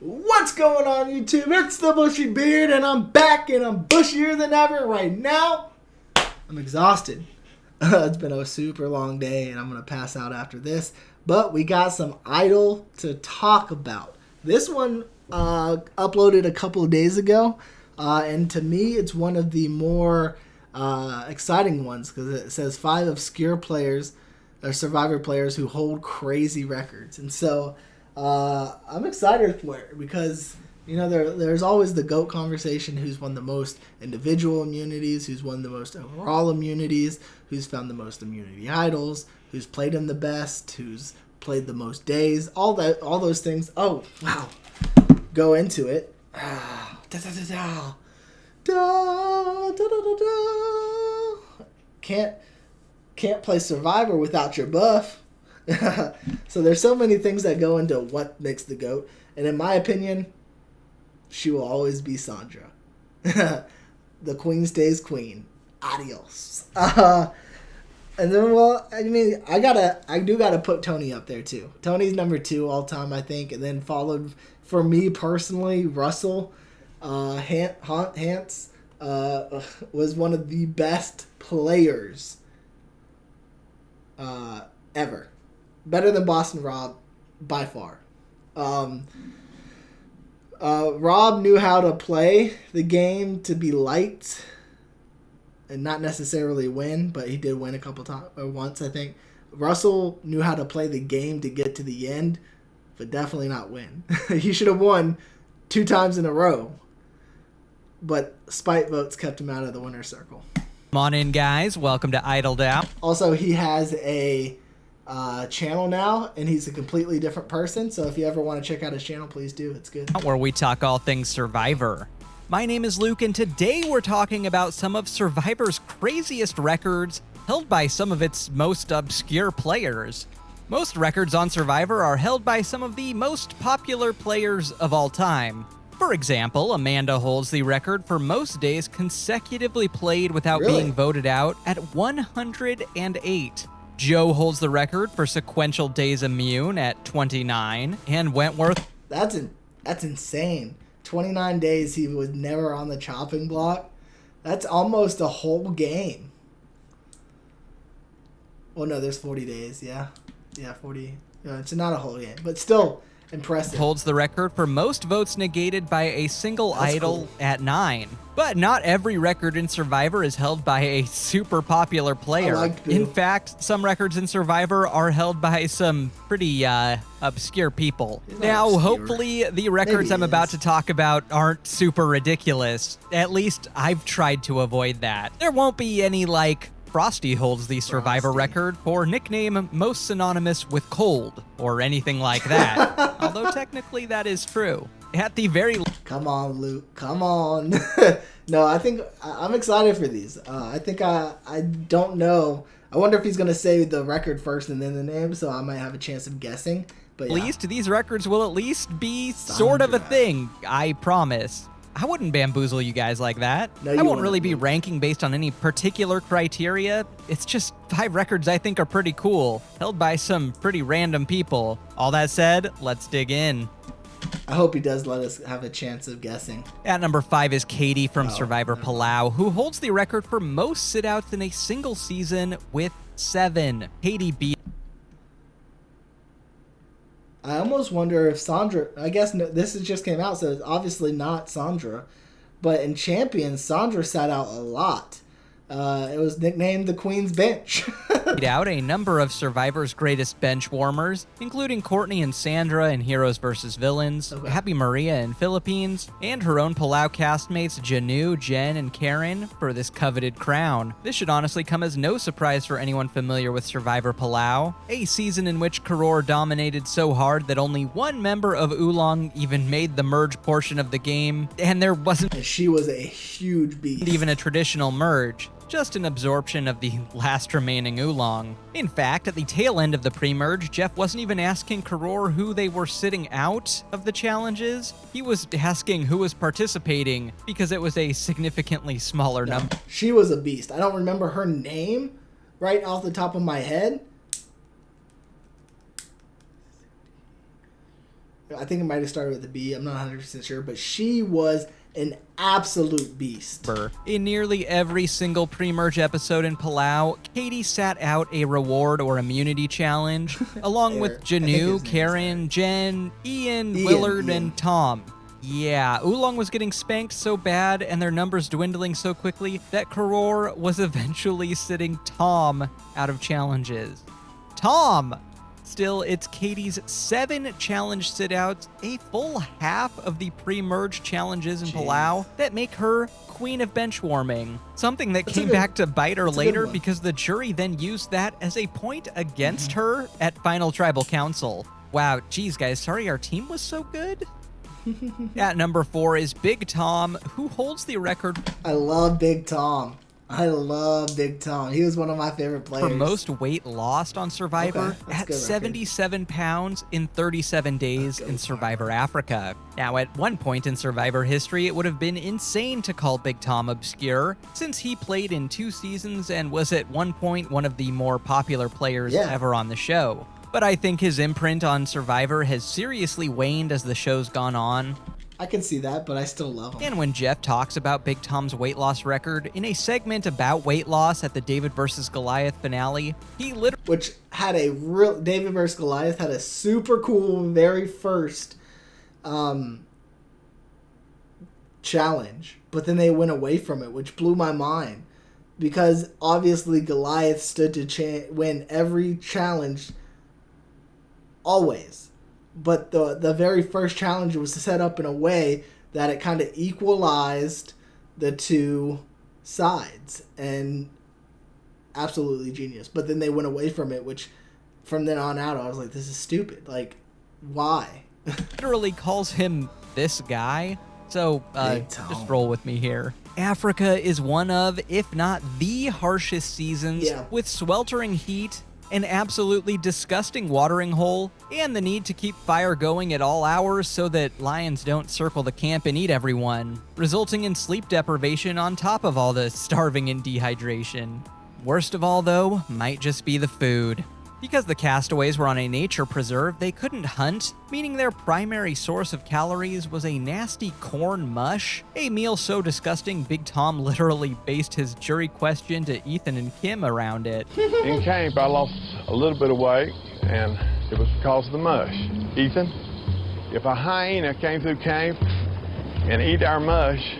What's going on, YouTube? It's the Bushy Beard, and I'm back, and I'm bushier than ever right now. I'm exhausted. It's been a super long day, and I'm going to pass out after this. But we got some Idol to talk about. This one uploaded a couple of days ago, and to me, it's one of the more exciting ones because it says 5 obscure players or Survivor players who hold crazy records. And so I'm excited for it because, you know, there's always the GOAT conversation, who's won the most individual immunities, who's won the most overall immunities, who's found the most immunity idols, who's played them the best, who's played the most days, all those things. Oh, wow. Go into it. Can't play Survivor without your buff. So there's so many things that go into what makes the GOAT. And in my opinion, she will always be Sandra. The queen stays queen. Adios. And then, well, I mean, I do gotta put Tony up there too. Tony's number 2 all time, I think. And then followed, for me personally, Russell Hantz was one of the best players ever. Better than Boston Rob by far. Rob knew how to play the game to be liked and not necessarily win, but he did win a couple times, or once, I think. Russell knew how to play the game to get to the end, but definitely not win. He should have won 2 times in a row, but spite votes kept him out of the winner's circle. Come on in, guys. Welcome to Idle Down. Also, he has a channel now, and he's a completely different person. So if you ever want to check out his channel, please do. It's good. Where we talk all things Survivor. My name is Luke, and today we're talking about some of Survivor's craziest records held by some of its most obscure players. Most records on Survivor are held by some of the most popular players of all time. For example, Amanda holds the record for most days consecutively played without being voted out at 108. Joe holds the record for sequential days immune at 29, and Wentworth... That's insane. 29 days he was never on the chopping block. That's almost a whole game. Well, no, there's 40 days, yeah. Yeah, 40. No, it's not a whole game, but still impressive. Holds the record for most votes negated by a single idol at 9. But not every record in Survivor is held by a super popular player. In fact, some records in Survivor are held by some pretty obscure people. Now, hopefully the records I'm about to talk about aren't super ridiculous. At least I've tried to avoid that. There won't be any, like, Frosty holds the Survivor record for nickname most synonymous with cold, or anything like that. Although technically that is true. At the very... Come on, Luke. Come on. No, I think I'm excited for these. I think I don't know. I wonder if he's going to say the record first and then the name, so I might have a chance of guessing. But yeah. At least these records will at least be sort of a thing, I promise. I wouldn't bamboozle you guys like that. No, I won't really be ranking based on any particular criteria. It's just 5 records I think are pretty cool, held by some pretty random people. All that said, let's dig in. I hope he does let us have a chance of guessing. At number 5 is Katie from Survivor Palau, who holds the record for most sit-outs in a single season with 7. Katie beat... I almost wonder if Sandra... I guess this just came out, so it's obviously not Sandra. But in Champions, Sandra sat out a lot. It was nicknamed the Queen's Bench. Out a number of Survivor's greatest bench warmers, including Courtney and Sandra in Heroes vs. Villains, Happy Maria in Philippines, and her own Palau castmates Janu, Jen, and Karen for this coveted crown. This should honestly come as no surprise for anyone familiar with Survivor Palau, a season in which Karor dominated so hard that only one member of Oolong even made the merge portion of the game, and there wasn't... And she was a huge beast. Even a traditional merge. Just an absorption of the last remaining Oolong. In fact, at the tail end of the pre-merge, Jeff wasn't even asking Karor who they were sitting out of the challenges. He was asking who was participating because it was a significantly smaller number. She was a beast. I don't remember her name right off the top of my head. I think it might have started with a B. I'm not 100% sure, but she was an absolute beast. In nearly every single pre-merge episode in Palau, Katie sat out a reward or immunity challenge, along with Janu, Karen, Jen, Ian, Willard, and Tom. Yeah, Oolong was getting spanked so bad and their numbers dwindling so quickly that Karor was eventually sitting Tom out of challenges. Tom! Still, it's Katie's 7 challenge sit-outs, a full half of the pre-merge challenges in Palau, that make her queen of bench warming. Something that came back to bite her later because the jury then used that as a point against her at Final Tribal Council. Wow, geez guys, sorry our team was so good? At number 4 is Big Tom, who holds the record. I love Big Tom. I love Big Tom. He was one of my favorite players. For most weight lost on Survivor at 77 pounds in 37 days in Survivor Africa. Now, at one point in Survivor history, it would have been insane to call Big Tom obscure, since he played in 2 seasons and was at one point one of the more popular players ever on the show. But I think his imprint on Survivor has seriously waned as the show's gone on. I can see that, but I still love him. And when Jeff talks about Big Tom's weight loss record in a segment about weight loss at the David vs. Goliath finale, he literally... Which had a real... David vs. Goliath had a super cool very first challenge, but then they went away from it, which blew my mind. Because obviously Goliath stood to win every challenge always. But the very first challenge was set up in a way that it kind of equalized the two sides, and absolutely genius. But then they went away from it, which from then on out I was like, this is stupid. Like, why? Literally calls him this guy. So just roll with me here. Africa is one of, if not the harshest seasons, with sweltering heat, an absolutely disgusting watering hole, and the need to keep fire going at all hours so that lions don't circle the camp and eat everyone, resulting in sleep deprivation on top of all the starving and dehydration. Worst of all, though, might just be the food. Because the castaways were on a nature preserve, they couldn't hunt, meaning their primary source of calories was a nasty corn mush, a meal so disgusting Big Tom literally based his jury question to Ethan and Kim around it. In camp, I lost a little bit of weight, and it was because of the mush. Ethan, if a hyena came through camp and ate our mush,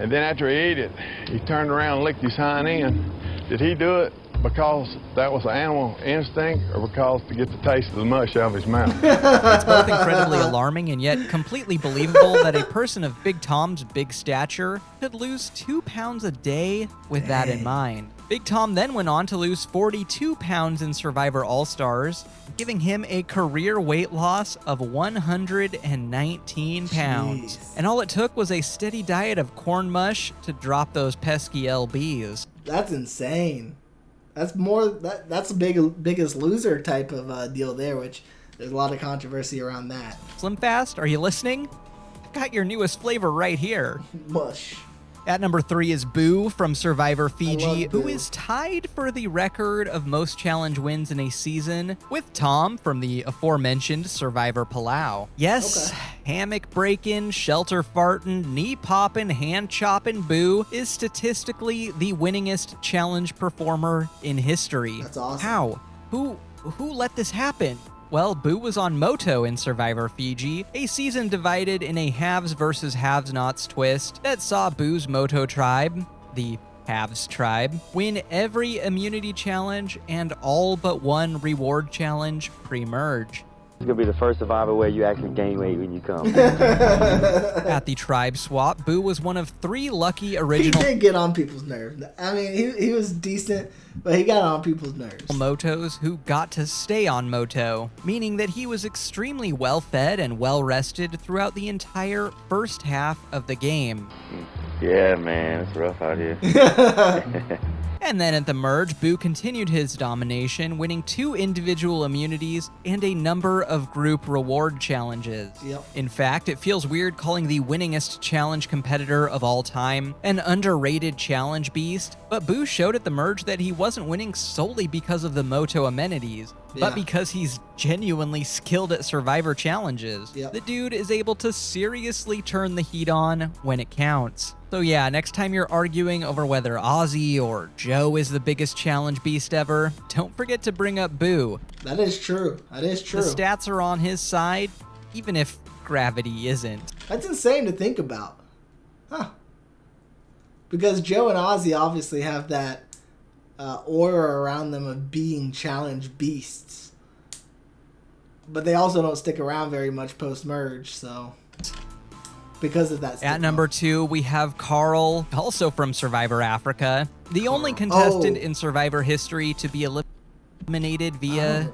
and then after he ate it, he turned around and licked his hind end, did he do it because that was an animal instinct, or because to get the taste of the mush out of his mouth? It's both incredibly alarming and yet completely believable that a person of Big Tom's big stature could lose 2 pounds a day with that in mind. Big Tom then went on to lose 42 pounds in Survivor All-Stars, giving him a career weight loss of 119 pounds. Jeez. And all it took was a steady diet of corn mush to drop those pesky LBs. That's insane. That's that's the biggest loser type of deal there, which there's a lot of controversy around that. Slim Fast, are you listening? I've got your newest flavor right here. Mush. At number 3 is Boo from Survivor Fiji, Boo. who is tied for the record of most challenge wins in a season with Tom from the aforementioned Survivor Palau. Yes, hammock breaking, shelter farting, knee popping, hand chopping Boo is statistically the winningest challenge performer in history. That's awesome. How? Who let this happen? Well, Boo was on Moto in Survivor Fiji, a season divided in a haves versus have-nots twist that saw Boo's Moto tribe, the Haves tribe, win every immunity challenge and all but one reward challenge pre-merge. It's gonna be the first Survivor where you actually gain weight when you come. At the tribe swap, Boo was one of 3 lucky original... He did get on people's nerves. I mean, he was decent, but he got on people's nerves. Motos who got to stay on Moto, meaning that he was extremely well-fed and well-rested throughout the entire first half of the game. Yeah, man, it's rough out here. And then at the merge, Boo continued his domination, winning 2 individual immunities and a number of group reward challenges. Yep. In fact, it feels weird calling the winningest challenge competitor of all time an underrated challenge beast, but Boo showed at the merge that he wasn't winning solely because of the Moto amenities. but because he's genuinely skilled at Survivor challenges. The dude is able to seriously turn the heat on when it counts. So yeah, next time you're arguing over whether Ozzy or Joe is the biggest challenge beast ever, don't forget to bring up Boo. That is true. That is true. The stats are on his side, even if gravity isn't. That's insane to think about. Huh. Because Joe and Ozzy obviously have that aura around them of being challenge beasts. But they also don't stick around very much post-merge, so... Because of that. At number 2, we have Carl, also from Survivor Africa. The only contestant in Survivor history to be eliminated via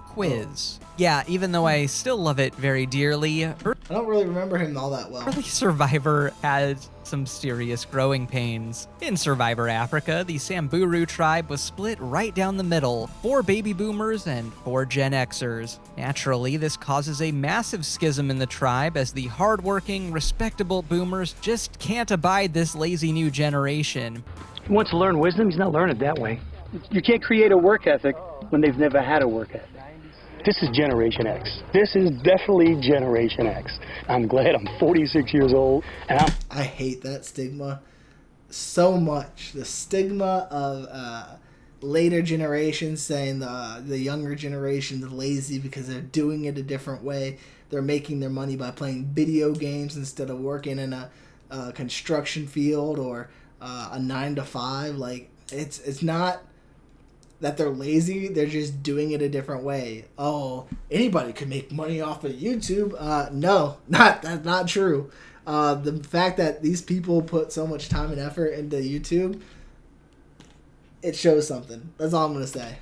quiz. Yeah, even though I still love it very dearly. I don't really remember him all that well. Early Survivor had some serious growing pains. In Survivor Africa, the Samburu tribe was split right down the middle, 4 baby boomers and 4 Gen Xers. Naturally, this causes a massive schism in the tribe as the hardworking, respectable boomers just can't abide this lazy new generation. If he wants to learn wisdom, he's not learning it that way. You can't create a work ethic when they've never had a work ethic. This is Generation X. This is definitely Generation X. I'm glad I'm 46 years old, and I hate that stigma so much. The stigma of later generations saying the younger generation is lazy because they're doing it a different way. They're making their money by playing video games instead of working in a construction field or a 9-to-5. Like, it's not that they're lazy, they're just doing it a different way. Oh, anybody could make money off of YouTube. No, that's not true. The fact that these people put so much time and effort into YouTube, it shows something. That's all I'm going to say.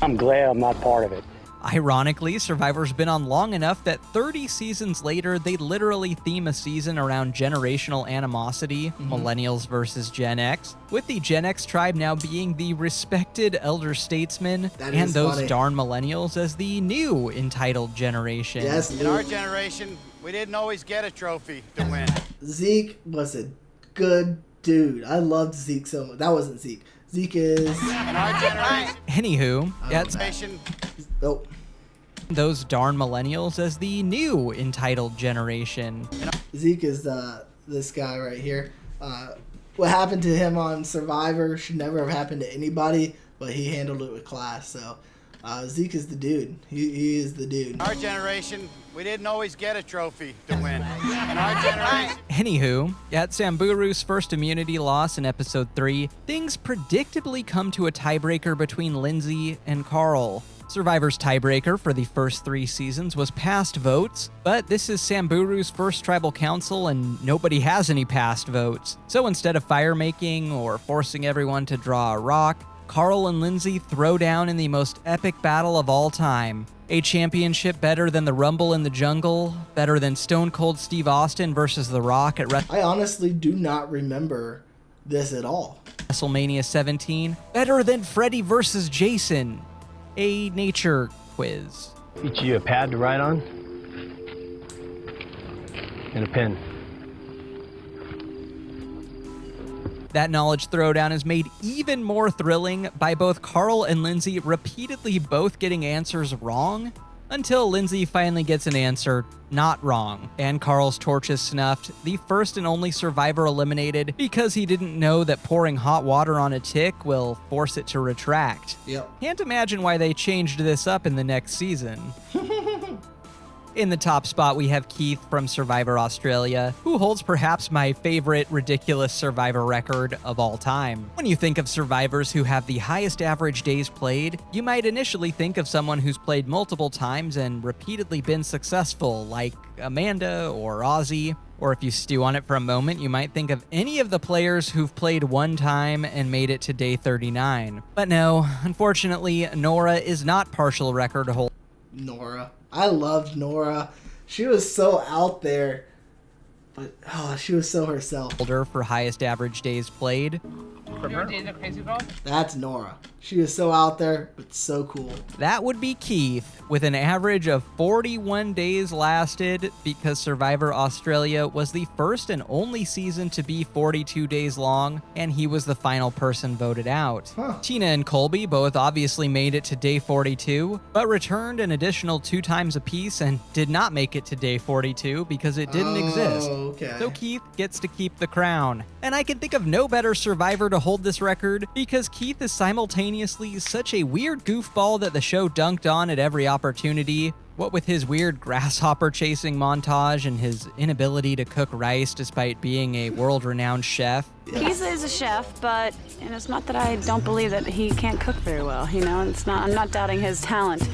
I'm glad I'm not part of it. Ironically, Survivor's been on long enough that 30 seasons later, they literally theme a season around generational animosity, millennials versus Gen X, with the Gen X tribe now being the respected elder statesmen and those darn millennials as the new entitled generation. Yes, in our generation, we didn't always get a trophy to win. Zeke was a good dude. I loved Zeke so much. That wasn't Zeke. Zeke is... In our generation... Anywho, that's... Oh. Those darn millennials as the new entitled generation. Zeke is this guy right here. What happened to him on Survivor should never have happened to anybody, but he handled it with class. So Zeke is the dude. He is the dude. In our generation, we didn't always get a trophy to win. In our generation... Anywho, at Samburu's first immunity loss in episode 3, things predictably come to a tiebreaker between Lindsay and Carl. Survivor's tiebreaker for the first 3 seasons was past votes, but this is Samburu's first tribal council and nobody has any past votes. So instead of fire making or forcing everyone to draw a rock, Carl and Lindsay throw down in the most epic battle of all time. A championship better than the Rumble in the Jungle, better than Stone Cold Steve Austin versus The Rock at I honestly do not remember this at all. WrestleMania 17, better than Freddy versus Jason. A nature quiz. Each you a pad to write on and a pen. That knowledge throwdown is made even more thrilling by both Carl and Lindsay repeatedly both getting answers wrong, until Lindsay finally gets an answer not wrong, and Carl's torch is snuffed, the first and only survivor eliminated because he didn't know that pouring hot water on a tick will force it to retract. Can't imagine why they changed this up in the next season. In the top spot, we have Keith from Survivor Australia, who holds perhaps my favorite ridiculous Survivor record of all time. When you think of survivors who have the highest average days played, you might initially think of someone who's played multiple times and repeatedly been successful, like Amanda or Ozzy. Or if you stew on it for a moment, you might think of any of the players who've played one time and made it to day 39. But no, unfortunately, Nora is not partial record holder. Nora. I loved Nora. She was so out there. But oh, she was so herself. For highest average days played. That's Nora. She is so out there, but so cool. That would be Keith, with an average of 41 days lasted, because Survivor Australia was the first and only season to be 42 days long, and he was the final person voted out. Tina and Colby both obviously made it to day 42, but returned an additional 2 times apiece and did not make it to day 42 because it didn't exist. Okay. So Keith gets to keep the crown. And I can think of no better Survivor to hold this record, because Keith is simultaneously such a weird goofball that the show dunked on at every opportunity. What with his weird grasshopper chasing montage and his inability to cook rice despite being a world-renowned chef. Keith is a chef, but it's not that I don't believe that he can't cook very well. You know, I'm not doubting his talent,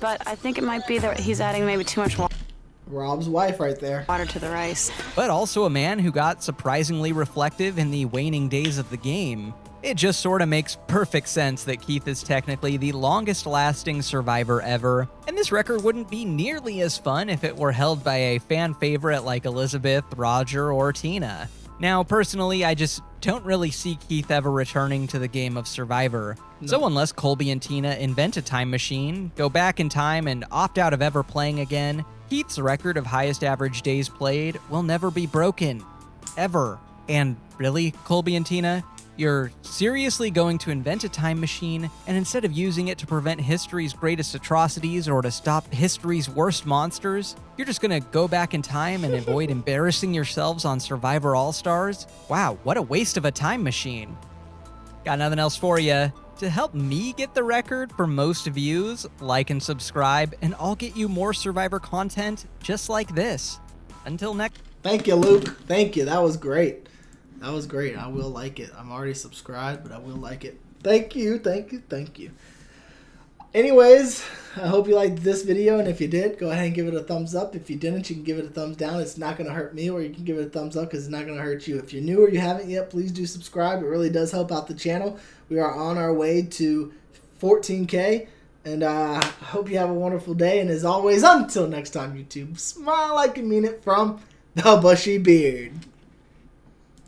but I think it might be that he's adding maybe too much water. Rob's wife right there. Water to the rice. But also a man who got surprisingly reflective in the waning days of the game. It just sort of makes perfect sense that Keith is technically the longest lasting survivor ever, and this record wouldn't be nearly as fun if it were held by a fan favorite like Elizabeth, Roger, or Tina. Now, personally, I just don't really see Keith ever returning to the game of Survivor. No. So unless Colby and Tina invent a time machine, go back in time, and opt out of ever playing again, Keith's record of highest average days played will never be broken. Ever. And really, Colby and Tina? You're seriously going to invent a time machine, and instead of using it to prevent history's greatest atrocities or to stop history's worst monsters, you're just gonna go back in time and avoid embarrassing yourselves on Survivor All-Stars? Wow, what a waste of a time machine. Got nothing else for you. To help me get the record for most views, like and subscribe, and I'll get you more Survivor content just like this. Until next. Thank you, Luke. Thank you. That was great. That was great. I will like it. I'm already subscribed, but I will like it. Thank you. Thank you. Thank you. Anyways, I hope you liked this video, and if you did, go ahead and give it a thumbs up. If you didn't, you can give it a thumbs down. It's not going to hurt me, or you can give it a thumbs up because it's not going to hurt you. If you're new or you haven't yet, please do subscribe. It really does help out the channel. We are on our way to 14K, and I hope you have a wonderful day. And as always, until next time, YouTube, smile like you mean it from the Bushy Beard.